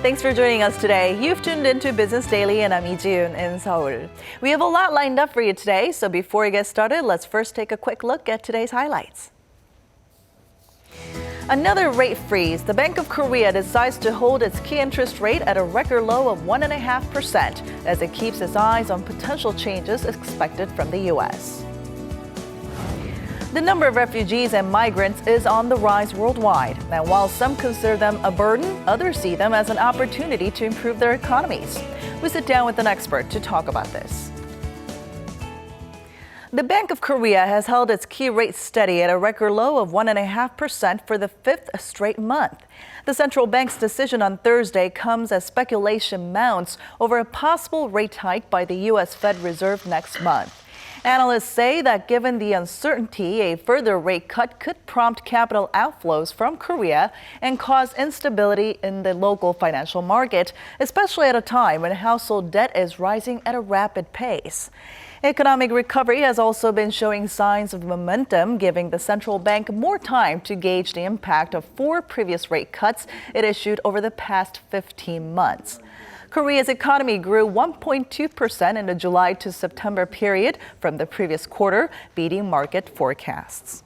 Thanks for joining us today. You've tuned into Business Daily and I'm Lee-Jiun in Seoul. We have a lot lined up for you today, so before we get started, let's first take a quick look at today's highlights. Another rate freeze. The Bank of Korea decides to hold its key interest rate at a record low of 1.5% as it keeps its eyes on potential changes expected from the U.S. The number of refugees and migrants is on the rise worldwide. And while some consider them a burden, others see them as an opportunity to improve their economies. We sit down with an expert to talk about this. The Bank of Korea has held its key rate steady at a record low of 1.5% for the fifth straight month. The central bank's decision on Thursday comes as speculation mounts over a possible rate hike by the U.S. Fed Reserve next month. Analysts say that given the uncertainty, a further rate cut could prompt capital outflows from Korea and cause instability in the local financial market, especially at a time when household debt is rising at a rapid pace. Economic recovery has also been showing signs of momentum, giving the central bank more time to gauge the impact of 4 previous rate cuts it issued over the past 15 months. Korea's economy grew 1.2% in the July to September period from the previous quarter, beating market forecasts.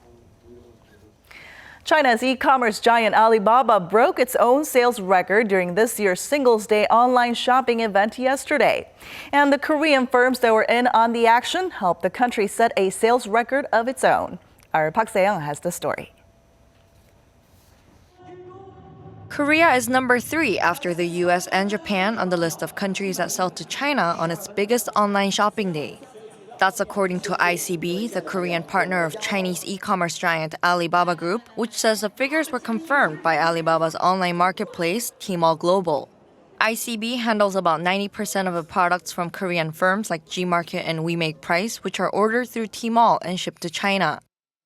China's e-commerce giant Alibaba broke its own sales record during this year's Singles' Day online shopping event yesterday. And the Korean firms that were in on the action helped the country set a sales record of its own. Our Park Se-young has the story. Korea is number 3 after the US and Japan on the list of countries that sell to China on its biggest online shopping day. That's according to ICB, the Korean partner of Chinese e-commerce giant Alibaba Group, which says the figures were confirmed by Alibaba's online marketplace, Tmall Global. ICB handles about 90% of the products from Korean firms like Gmarket and We Make Price, which are ordered through Tmall and shipped to China.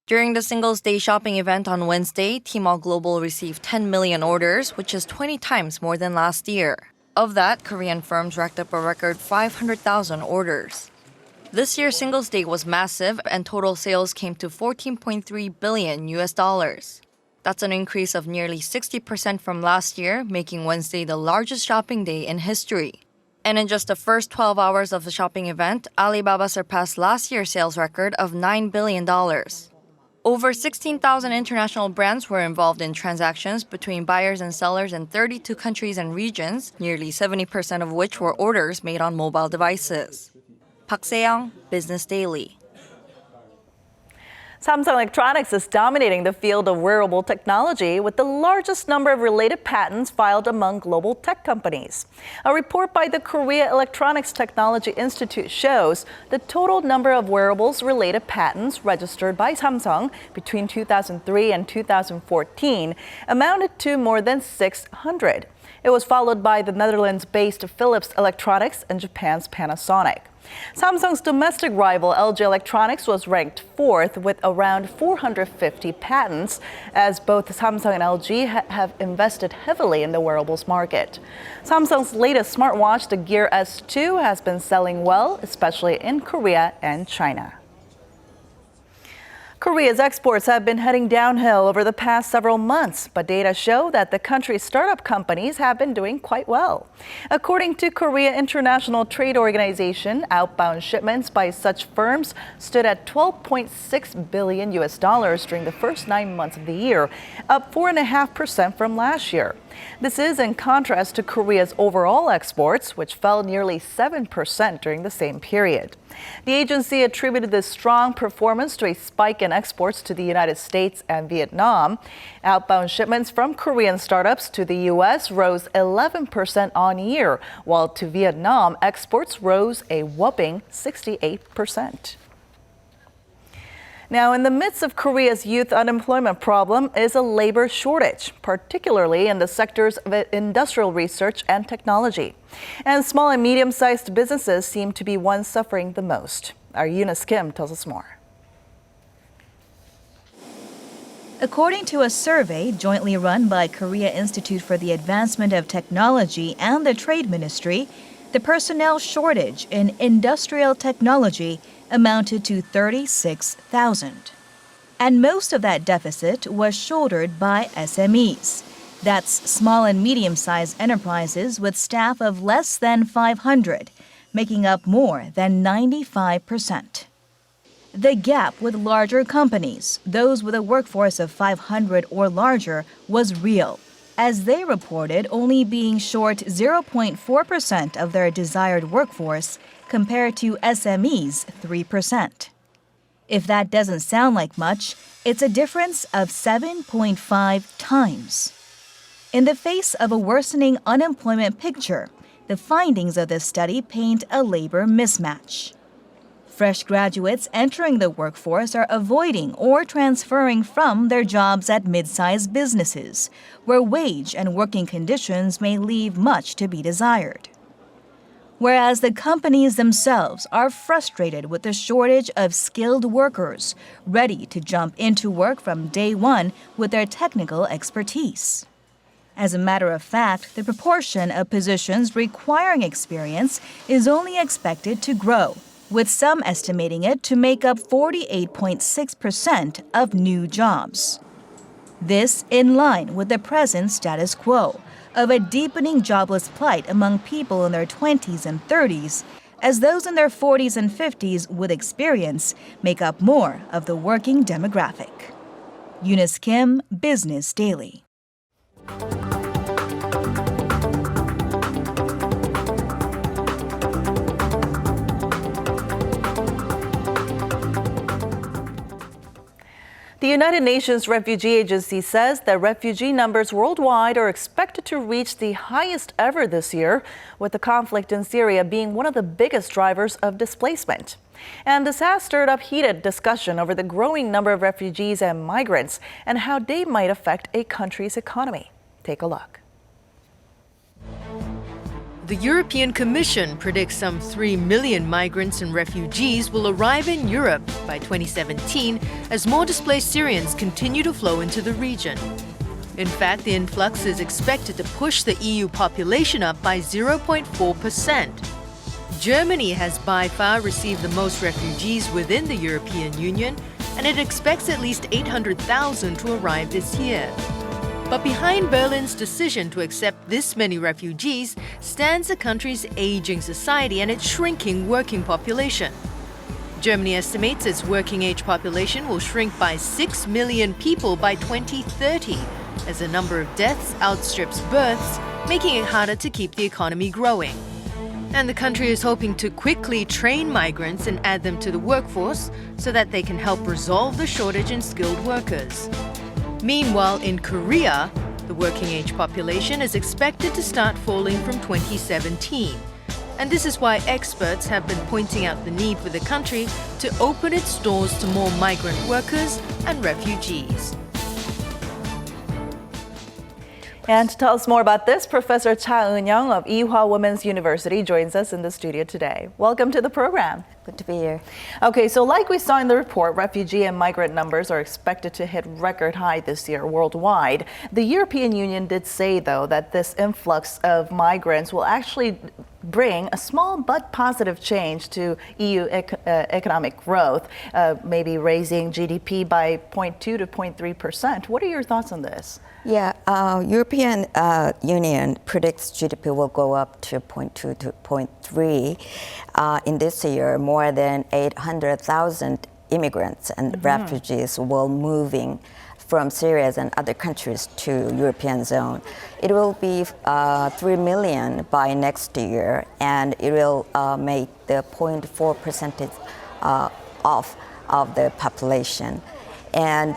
During the Singles' Day shopping event on Wednesday, Tmall Global received 10 million orders, which is 20 times more than last year. Of that, Korean firms racked up a record 500,000 orders. This year's Singles' Day was massive, and total sales came to $14.3 billion. That's an increase of nearly 60% from last year, making Wednesday the largest shopping day in history. And in just the first 12 hours of the shopping event, Alibaba surpassed last year's sales record of $9 billion. Over 16,000 international brands were involved in transactions between buyers and sellers in 32 countries and regions, nearly 70% of which were orders made on mobile devices. Park Se-young, Business Daily. Samsung Electronics is dominating the field of wearable technology with the largest number of related patents filed among global tech companies. A report by the Korea Electronics Technology Institute shows the total number of wearables-related patents registered by Samsung between 2003 and 2014 amounted to more than 600. It was followed by the Netherlands-based Philips Electronics and Japan's Panasonic. Samsung's domestic rival LG Electronics was ranked 4th with around 450 patents, as both Samsung and LG have invested heavily in the wearables market. Samsung's latest smartwatch, the Gear S2, has been selling well, especially in Korea and China. Korea's exports have been heading downhill over the past several months, but data show that the country's startup companies have been doing quite well. According to Korea International Trade Organization, outbound shipments by such firms stood at $12.6 billion during the first 9 months of the year, up 4.5% from last year. This is in contrast to Korea's overall exports, which fell nearly 7% during the same period. The agency attributed this strong performance to a spike in exports to the United States and Vietnam. Outbound shipments from Korean startups to the U.S. rose 11% on year, while to Vietnam, exports rose a whopping 68%. Now, in the midst of Korea's youth unemployment problem is a labor shortage, particularly in the sectors of industrial research and technology. And small and medium-sized businesses seem to be ones suffering the most. Our Eunice Kim tells us more. According to a survey jointly run by Korea Institute for the Advancement of Technology and the Trade Ministry, the personnel shortage in industrial technology amounted to 36,000. And most of that deficit was shouldered by SMEs. That's small and medium-sized enterprises with staff of less than 500, making up more than 95%. The gap with larger companies, those with a workforce of 500 or larger, was real, as they reported only being short 0.4% of their desired workforce compared to SMEs' 3%. If that doesn't sound like much, it's a difference of 7.5 times. In the face of a worsening unemployment picture, the findings of this study paint a labor mismatch. Fresh graduates entering the workforce are avoiding or transferring from their jobs at mid-sized businesses, where wage and working conditions may leave much to be desired. Whereas the companies themselves are frustrated with the shortage of skilled workers, ready to jump into work from day one with their technical expertise. As a matter of fact, the proportion of positions requiring experience is only expected to grow, with some estimating it to make up 48.6% of new jobs. This in line with the present status quo of a deepening jobless plight among people in their 20s and 30s, as those in their 40s and 50s with experience make up more of the working demographic. Eunice Kim, Business Daily. The United Nations Refugee Agency says that refugee numbers worldwide are expected to reach the highest ever this year, with the conflict in Syria being one of the biggest drivers of displacement. And this has stirred up heated discussion over the growing number of refugees and migrants and how they might affect a country's economy. Take a look. The European Commission predicts some 3 million migrants and refugees will arrive in Europe by 2017 as more displaced Syrians continue to flow into the region. In fact, the influx is expected to push the EU population up by 0.4%. Germany has by far received the most refugees within the European Union, and it expects at least 800,000 to arrive this year. But behind Berlin's decision to accept this many refugees stands the country's aging society and its shrinking working population. Germany estimates its working-age population will shrink by 6 million people by 2030, as the number of deaths outstrips births, making it harder to keep the economy growing. And the country is hoping to quickly train migrants and add them to the workforce so that they can help resolve the shortage in skilled workers. Meanwhile, in Korea, the working-age population is expected to start falling from 2017. And this is why experts have been pointing out the need for the country to open its doors to more migrant workers and refugees. And to tell us more about this, Professor Cha Eun-young of Ewha Women's University joins us in the studio today. Welcome to the program. Good to be here. Okay, so like we saw in the report, refugee and migrant numbers are expected to hit record high this year worldwide. The European Union did say, though, that this influx of migrants will actually bring a small but positive change to EU economic growth, maybe raising GDP by 0.2 to 0.3%. What are your thoughts on this? Yeah, European Union predicts GDP will go up to 0.2 to 0.3 in this year. More than 800,000 immigrants and refugees will moving from Syria and other countries to European zone. It will be 3 million by next year, and it will make the 0.4% of the population. And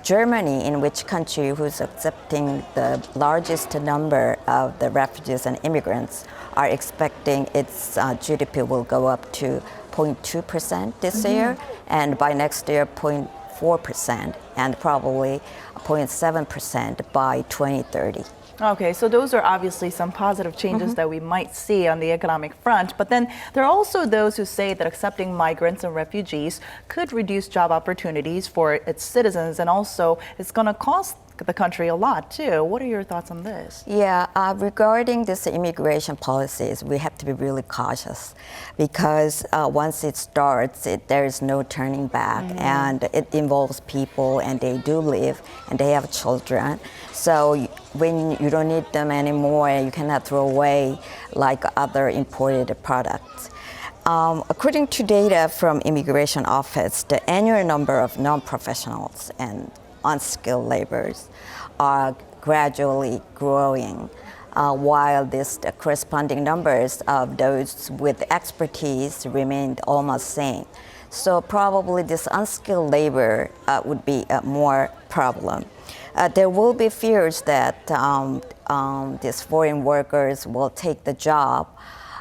Germany, in which country who's accepting the largest number of the refugees and immigrants, are expecting its GDP will go up to 0.2% this year, and by next year 0.4%, and probably 0.7% by 2030. Okay, so those are obviously some positive changes that we might see on the economic front. But then there are also those who say that accepting migrants and refugees could reduce job opportunities for its citizens, and also it's going to cost the country a lot too. What are your thoughts on this? Yeah, regarding this immigration policies, we have to be really cautious because once it starts, there is no turning back, and it involves people, and they do live, and they have children. So when you don't need them anymore, you cannot throw away like other imported products. According to data from Immigration Office, the annual number of non-professionals and unskilled laborers are gradually growing, while the corresponding numbers of those with expertise remained almost same. So probably this unskilled labor would be a more problem. There will be fears that these foreign workers will take the job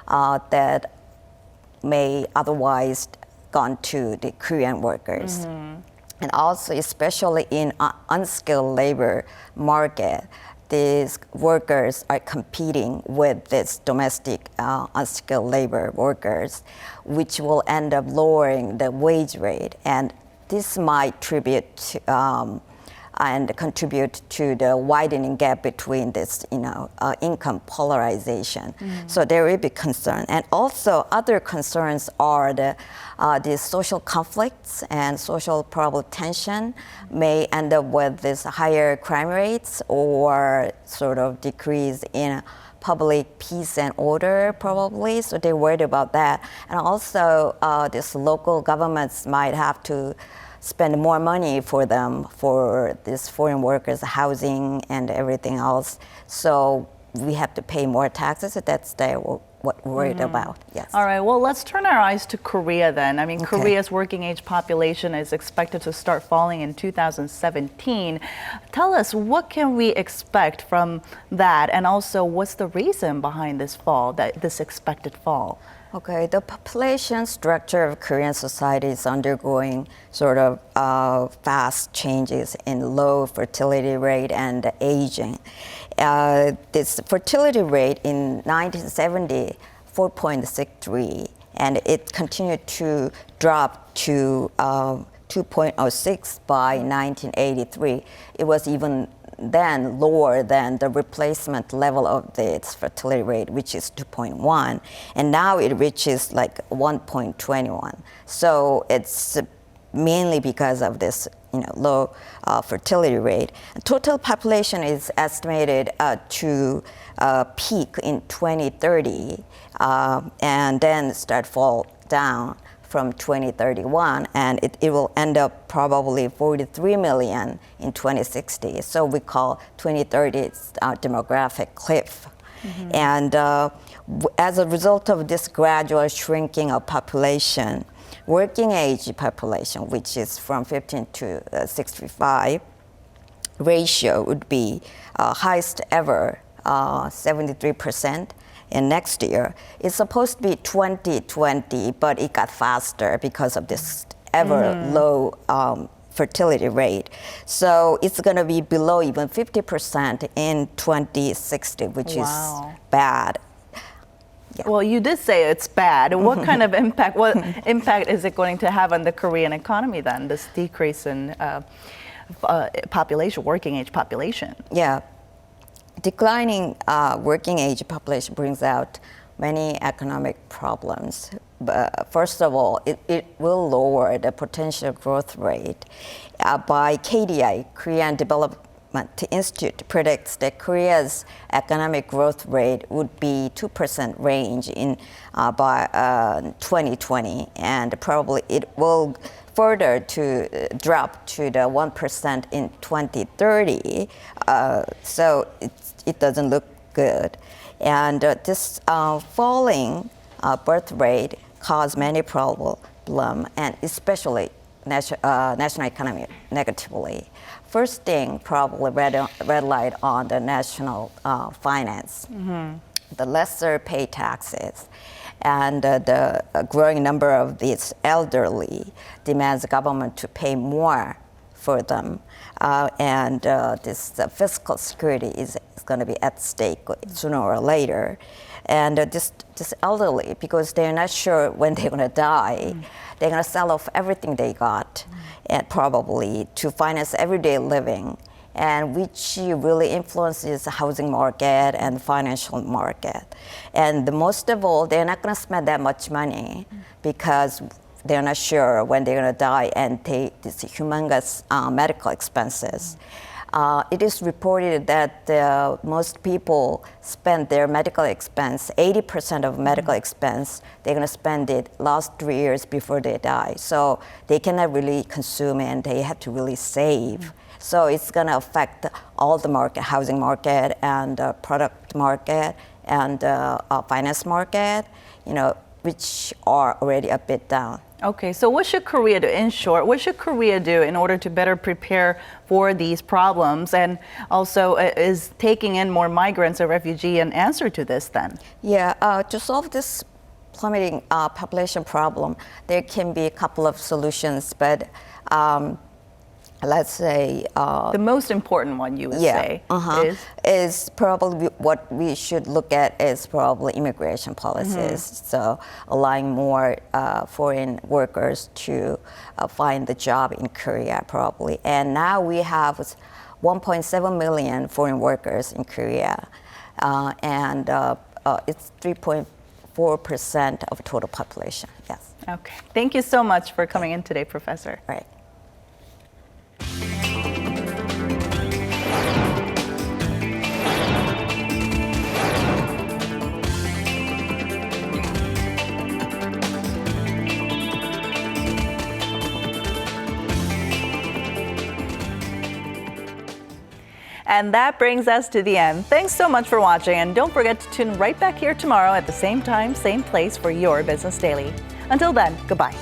that may otherwise gone to the Korean workers. And also, especially in unskilled labor market, these workers are competing with this domestic unskilled labor workers, which will end up lowering the wage rate. And this might contribute to the widening gap between this, income polarization. So there will be concern, and also other concerns are the social conflicts and social probably tension may end up with this higher crime rates or sort of decrease in public peace and order probably. So they're worried about that, and also these local governments might have to spend more money for them, for these foreign workers, housing and everything else. So we have to pay more taxes. So that's what we're worried about. Yes. All right. Well, let's turn our eyes to Korea then. I mean, okay. Korea's working age population is expected to start falling in 2017. Tell us, what can we expect from that? And also, what's the reason behind this fall, this expected fall? Okay, the population structure of Korean society is undergoing sort of fast changes in low fertility rate and aging. This fertility rate in 1970, 4.63, and it continued to drop to 2.06 by 1983. It was even then lower than the replacement level of its fertility rate, which is 2.1, and now it reaches like 1.21. So it's mainly because of this, low fertility rate. Total population is estimated to peak in 2030, and then start fall down from 2031, and it will end up probably 43 million in 2060. So we call 2030 demographic cliff. And as a result of this gradual shrinking of population, working age population, which is from 15 to 65, ratio would be highest ever, 73%. And next year, it's supposed to be 2020, but it got faster because of this ever low fertility rate. So it's going to be below even 50% in 2060, which is bad. Yeah. Well, you did say it's bad. What kind of impact? What impact is it going to have on the Korean economy then? This decrease in population, working age population. Yeah. Declining working age population brings out many economic problems. But first of all, it will lower the potential growth rate. By KDI, Korean Development Institute predicts that Korea's economic growth rate would be 2% range by 2020, and probably it will further to drop to the 1% in 2030. So it doesn't look good. And this falling birth rate caused many problems, and especially national economy negatively. First thing, probably red light on the national finance. The lesser pay taxes, and the growing number of these elderly demands the government to pay more for them, and this fiscal security is going to be at stake sooner or later. And this elderly, because they're not sure when they're going to die, they're going to sell off everything they got, and probably to finance everyday living. and which really influences the housing market and financial market. And most of all, they're not going to spend that much money because they're not sure when they're going to die and take these humongous medical expenses. It is reported that most people spend their medical expense, 80% of medical expense, they're going to spend it last 3 years before they die. So they cannot really consume and they have to really save. So it's going to affect all the market, housing market and product market and finance market, which are already a bit down. Okay, so what should Korea do? In short, what should Korea do in order to better prepare for these problems? And also, is taking in more migrants or refugees an answer to this then? Yeah, to solve this plummeting population problem, there can be a couple of solutions, but let's say the most important one you would say is probably what we should look at is probably immigration policies. So allowing more foreign workers to find the job in Korea probably. And now we have 1.7 million foreign workers in Korea, and it's 3.4% of total population. Yes. Okay. Thank you so much for coming in today, Professor. Right. And that brings us to the end. Thanks so much for watching, and don't forget to tune right back here tomorrow at the same time, same place for your Business Daily. Until then, goodbye.